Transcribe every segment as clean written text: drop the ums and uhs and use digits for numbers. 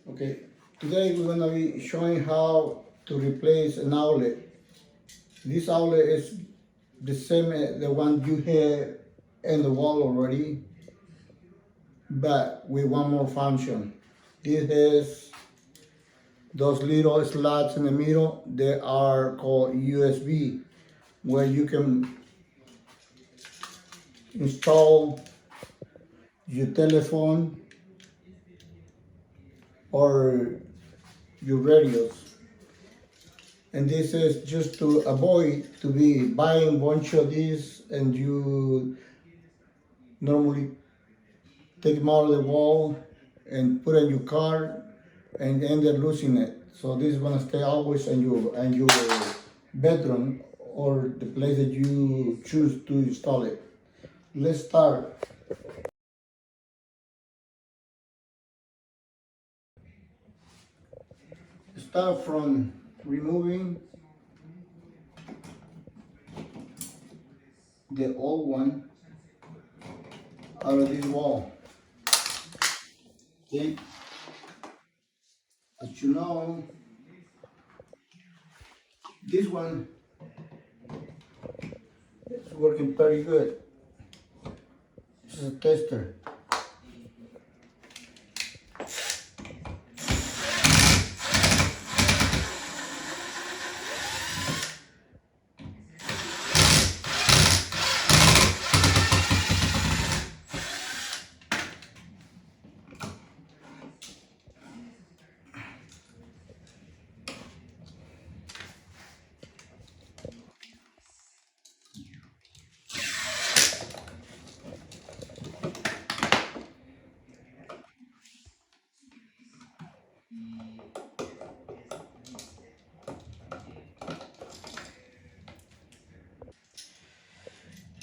Okay, today we're gonna be showing how to replace an outlet. This outlet is the same as the one you have in the wall already, but with one more function. This is those little slots in the middle. They are called USB, where you can install your telephone or your radios. And this is just to avoid to be buying a bunch of these and you normally take them out of the wall and put in your car and end up losing it. So this is gonna stay always in your bedroom or the place that you choose to install it. Let's start. Start from removing the old one out of this wall. Okay, as you know, this one is working very good. This is a tester.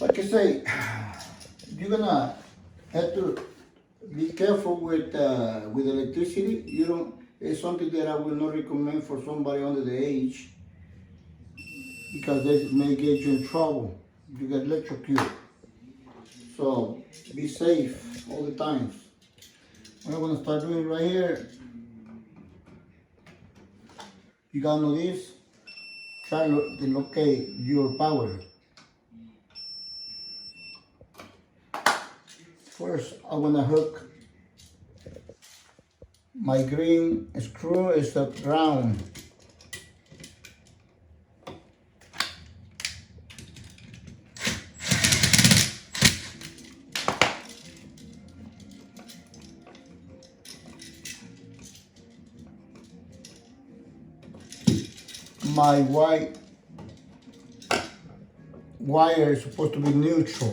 Like I say, you're gonna have to be careful with electricity. You don't. It's something that I will not recommend for somebody under the age because they may get you in trouble. You get electrocuted. So be safe all the time. What I'm gonna start doing right here. You gotta know this. Try to locate your power. First, I wanna hook my green screw is a ground. My white wire is supposed to be neutral.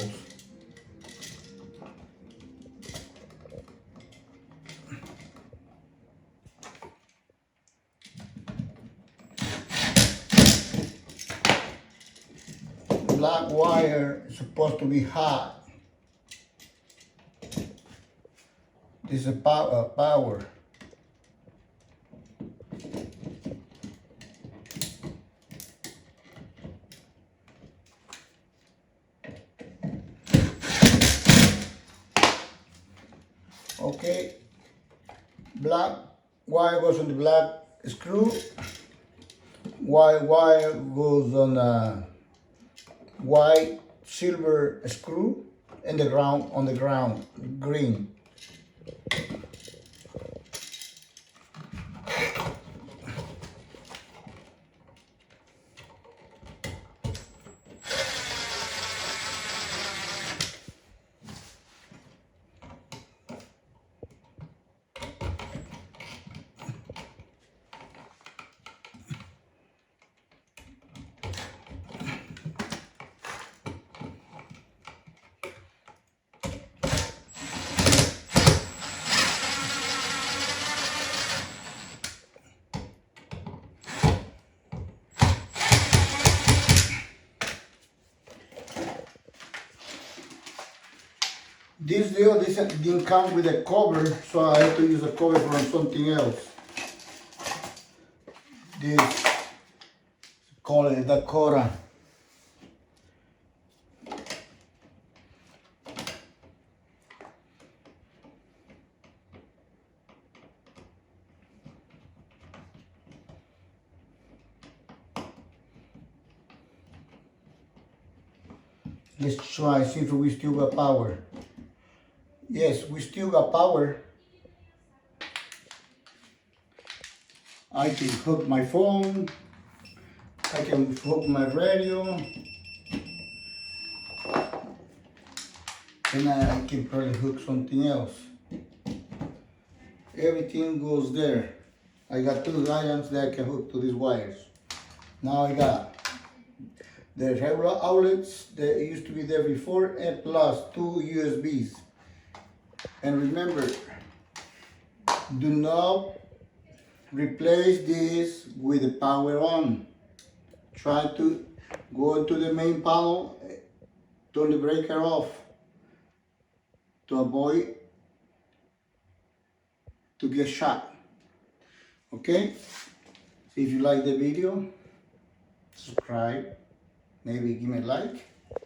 Black wire is supposed to be hot. This is power. Okay, black wire goes on the black screw. White wire goes on a white silver screw, and the ground on the ground green. This deal didn't come with a cover, so I had to use a cover from something else. This, call it Dakota. Let's try, see if we still got power. Yes, we still got power. I can hook my phone. I can hook my radio. And I can probably hook something else. Everything goes there. I got two irons that I can hook to these wires. Now I got the regular outlets that used to be there before, and plus two USBs. And remember, do not replace this with the power on. Try to go into the main panel, turn the breaker off to avoid to get shot. Okay? If you like the video, subscribe, maybe give me a like.